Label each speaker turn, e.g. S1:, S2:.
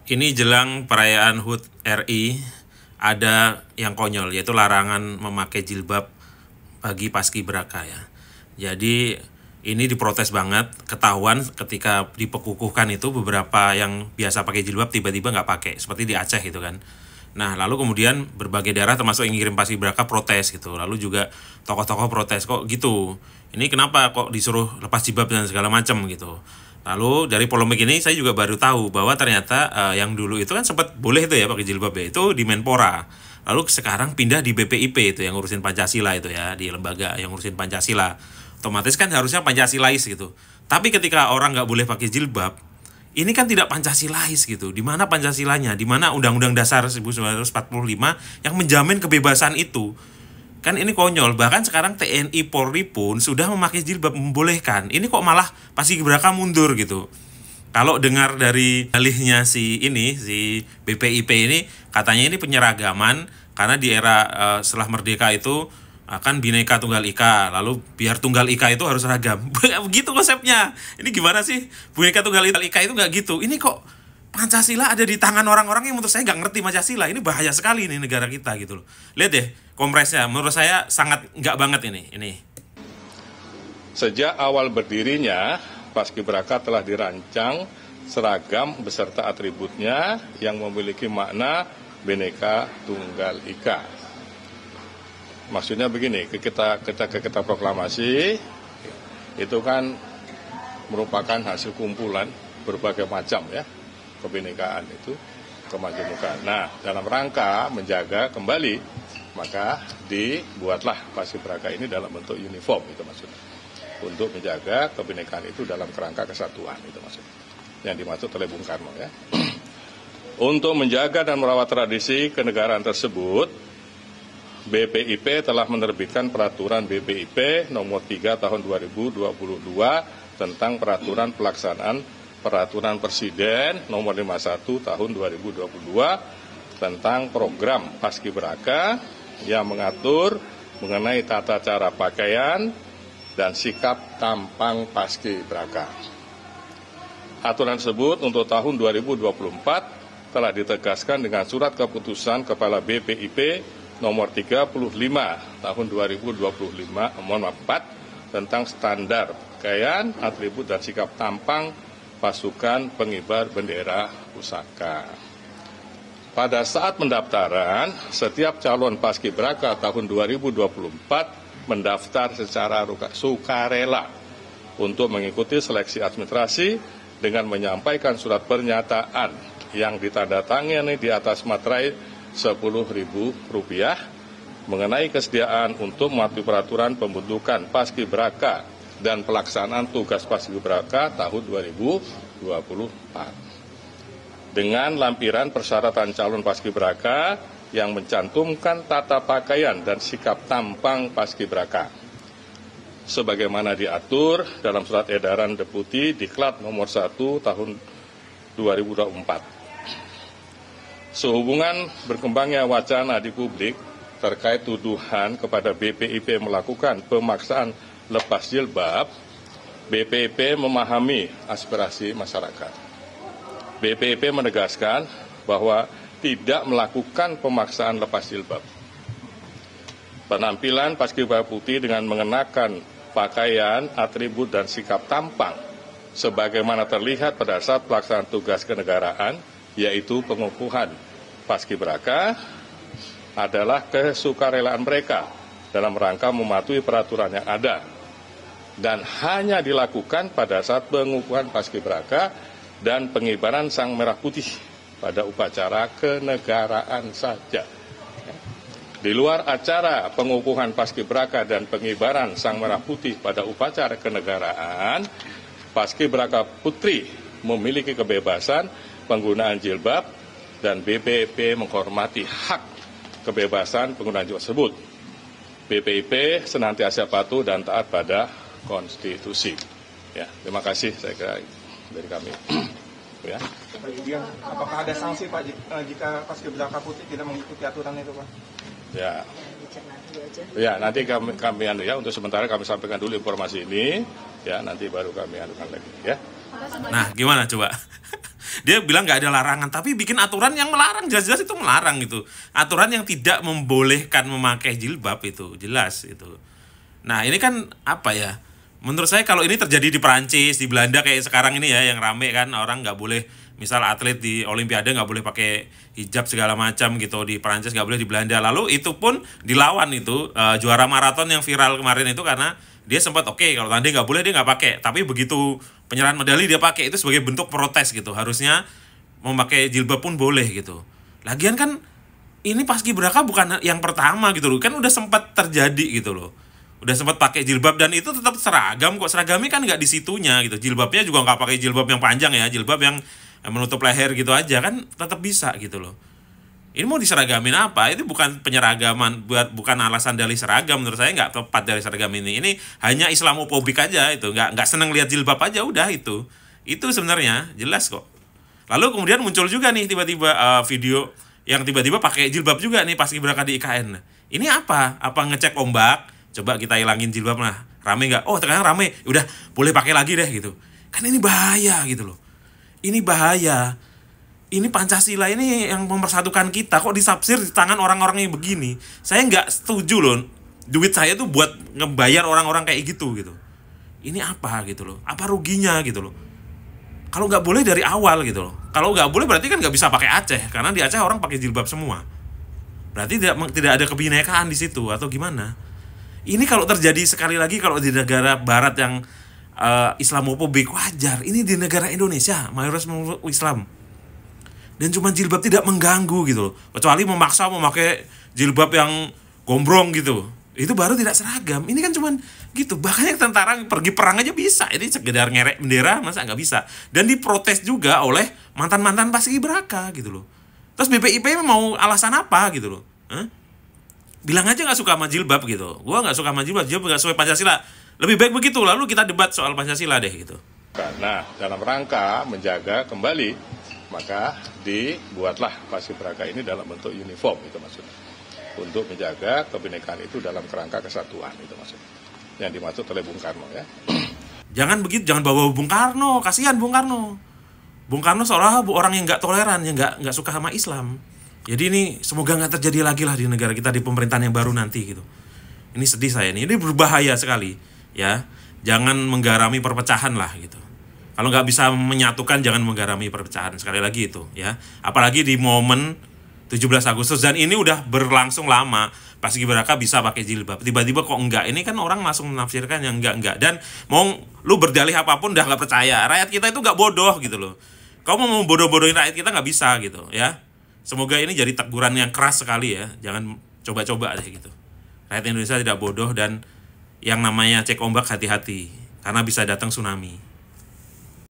S1: Ini jelang perayaan HUT RI, ada yang konyol, yaitu larangan memakai jilbab bagi paskibraka ya. Jadi ini diprotes banget, ketahuan ketika dipekukuhkan itu beberapa yang biasa pakai jilbab tiba-tiba nggak pakai, seperti di Aceh gitu kan. Nah, lalu kemudian berbagai daerah termasuk yang ngirim paskibraka protes gitu. Lalu juga tokoh-tokoh protes, kok gitu. Ini kenapa kok disuruh lepas jilbab dan segala macam gitu. Lalu dari polemik ini saya juga baru tahu bahwa ternyata yang dulu itu kan sempat boleh itu ya pakai jilbab ya, itu di Menpora. Lalu sekarang pindah di BPIP itu yang ngurusin Pancasila itu ya, di lembaga yang ngurusin Pancasila. Otomatis kan harusnya Pancasilais gitu. Tapi ketika orang nggak boleh pakai jilbab, ini kan tidak Pancasilais gitu. Di mana Pancasilanya? Di mana Undang-Undang Dasar 1945 yang menjamin kebebasan itu? Kan ini konyol. Bahkan sekarang TNI Polri pun sudah memakai jilbab, membolehkan. Ini kok malah paskibraka mundur gitu. Kalau dengar dari alihnya si BPIP ini, katanya ini penyeragaman karena di era setelah merdeka itu akan Bhinneka Tunggal Ika, lalu biar Tunggal Ika itu harus seragam. Begitu konsepnya. Ini gimana sih? Bhinneka Tunggal Ika itu nggak gitu. Ini kok Pancasila ada di tangan orang-orang yang menurut saya nggak ngerti Pancasila. Ini bahaya sekali nih negara kita gitu loh. Lihat deh kompresnya, menurut saya sangat nggak banget ini.
S2: Sejak awal berdirinya, Paskibraka telah dirancang seragam beserta atributnya yang memiliki makna Bhinneka Tunggal Ika. Maksudnya begini, kita proklamasi itu kan merupakan hasil kumpulan berbagai macam ya kebinekaan itu kemajemukan. Nah, dalam rangka menjaga kembali, maka dibuatlah Paskibraka ini dalam bentuk uniform itu maksudnya. Untuk menjaga kebinekaan itu dalam kerangka kesatuan itu maksudnya. Yang dimaksud oleh Bung Karno ya. Untuk menjaga dan merawat tradisi kenegaraan tersebut, BPIP telah menerbitkan peraturan BPIP nomor 3 tahun 2022 tentang peraturan pelaksanaan Peraturan Presiden nomor 51 tahun 2022 tentang program Paskibraka yang mengatur mengenai tata cara pakaian dan sikap tampang Paskibraka. Aturan tersebut untuk tahun 2024 telah ditegaskan dengan surat keputusan Kepala BPIP nomor 35 tahun 2025 tentang standar pakaian, atribut dan sikap tampang pasukan pengibar bendera pusaka. Pada saat pendaftaran, setiap calon paskibraka tahun 2024 mendaftar secara sukarela untuk mengikuti seleksi administrasi dengan menyampaikan surat pernyataan yang ditandatangani di atas materai Rp10.000 mengenai kesediaan untuk mematuhi peraturan pembentukan paskibraka dan pelaksanaan tugas paskibraka tahun 2024. Dengan lampiran persyaratan calon paskibraka yang mencantumkan tata pakaian dan sikap tampang paskibraka. Sebagaimana diatur dalam surat edaran Deputi Diklat nomor 1 tahun 2024. Sehubungan berkembangnya wacana di publik terkait tuduhan kepada BPIP melakukan pemaksaan lepas jilbab, BPIP memahami aspirasi masyarakat. BPIP menegaskan bahwa tidak melakukan pemaksaan lepas jilbab. Penampilan paskibraka putih dengan mengenakan pakaian, atribut dan sikap tampang sebagaimana terlihat pada saat pelaksanaan tugas kenegaraan, yaitu pengukuhan paskibraka, adalah kesukarelaan mereka dalam rangka mematuhi peraturan yang ada dan hanya dilakukan pada saat pengukuhan paskibraka dan pengibaran sang merah putih pada upacara kenegaraan saja. Di luar acara pengukuhan paskibraka dan pengibaran sang merah putih pada upacara kenegaraan, paskibraka putri memiliki kebebasan penggunaan jilbab dan BPIP menghormati hak kebebasan penggunaan jilbab tersebut. BPIP senantiasa patuh dan taat pada konstitusi. Ya, terima kasih saya kira dari kami. Ya.
S3: Kemudian, apakah ada sanksi Pak jika paskibraka putih tidak mengikuti aturan itu Pak?
S2: Ya, nanti kami untuk sementara kami sampaikan dulu informasi ini, ya nanti baru kami anukan lagi. Ya.
S1: Nah, gimana coba? Dia bilang nggak ada larangan, tapi bikin aturan yang melarang, jelas-jelas itu melarang gitu. Aturan yang tidak membolehkan memakai jilbab itu jelas itu. Nah ini kan apa ya? Menurut saya kalau ini terjadi di Perancis, di Belanda kayak sekarang ini ya, yang rame kan orang nggak boleh, misal atlet di Olimpiade nggak boleh pakai hijab segala macam gitu, di Perancis nggak boleh, di Belanda. Lalu itu pun dilawan itu juara maraton yang viral kemarin itu karena dia sempat kalau tadi nggak boleh dia nggak pakai, tapi begitu penyerahan medali dia pakai, itu sebagai bentuk protes gitu. Harusnya memakai jilbab pun boleh gitu. Lagian kan ini paskibraka bukan yang pertama gitu loh, kan udah sempat terjadi gitu loh. Udah sempat pakai jilbab dan itu tetap seragam kok. Seragamnya kan nggak di situnya gitu. Jilbabnya juga nggak pakai jilbab yang panjang ya, jilbab yang menutup leher gitu aja kan tetap bisa gitu loh. Ini mau diseragamin apa? Itu bukan penyeragaman, bukan alasan dari seragam. Menurut saya nggak tepat dari seragam ini. Ini hanya Islamofobik aja itu, nggak seneng lihat jilbab aja udah itu. Itu sebenarnya jelas kok. Lalu kemudian muncul juga nih tiba-tiba video yang tiba-tiba pakai jilbab juga nih paskibraka di IKN. Ini apa? Apa ngecek ombak? Coba kita hilangin jilbab lah. Rame nggak? Oh ternyata rame. Udah boleh pakai lagi deh gitu. Kan ini bahaya gitu loh. Ini bahaya. Ini Pancasila ini yang mempersatukan kita kok disapsir di tangan orang-orang yang begini. Saya nggak setuju loh. Duit saya tuh buat ngebayar orang-orang kayak gitu gitu. Ini apa gitu loh? Apa ruginya gitu loh? Kalau nggak boleh dari awal gitu loh. Kalau nggak boleh berarti kan nggak bisa pakai Aceh, karena di Aceh orang pakai jilbab semua. Berarti tidak ada kebinekaan di situ atau gimana? Ini kalau terjadi sekali lagi kalau di negara Barat yang Islamofobik wajar. Ini di negara Indonesia mayoritas Islam. Dan cuma jilbab tidak mengganggu gitu loh. Kecuali memaksa memakai jilbab yang gombrong gitu. Itu baru tidak seragam. Ini kan cuman gitu. Bahkan yang tentara pergi perang aja bisa. Ini sekedar ngerek bendera masa nggak bisa. Dan diprotes juga oleh mantan-mantan paskibraka gitu loh. Terus BPIP mau alasan apa gitu loh? Bilang aja nggak suka sama jilbab gitu. Gua nggak suka sama jilbab nggak sesuai Pancasila. Lebih baik begitu. Lalu kita debat soal Pancasila deh gitu.
S2: Nah, dalam rangka menjaga kembali, maka dibuatlah paskibraka ini dalam bentuk uniform, itu maksudnya. Untuk menjaga kebinekaan itu dalam kerangka kesatuan, itu maksudnya. Yang dimaksud oleh Bung Karno ya.
S1: Jangan begitu, jangan bawa Bung Karno, kasihan Bung Karno. Bung Karno seolah orang yang nggak toleran, yang nggak suka sama Islam. Jadi ini semoga nggak terjadi lagi lah di negara kita, di pemerintahan yang baru nanti gitu. Ini sedih saya nih, ini berbahaya sekali ya. Jangan menggarami perpecahan lah gitu. Kalau nggak bisa menyatukan, jangan menggarami perpecahan. Sekali lagi itu ya. Apalagi di momen 17 Agustus. Dan ini udah berlangsung lama. Paskibraka bisa pakai jilbab. Tiba-tiba kok enggak. Ini kan orang langsung menafsirkan yang enggak. Dan mau lu berdalih apapun udah nggak percaya. Rakyat kita itu nggak bodoh gitu loh. Kau mau bodoh-bodohin rakyat kita nggak bisa gitu ya. Semoga ini jadi teguran yang keras sekali ya. Jangan coba-coba deh gitu. Rakyat Indonesia tidak bodoh dan yang namanya cek ombak hati-hati. Karena bisa datang tsunami.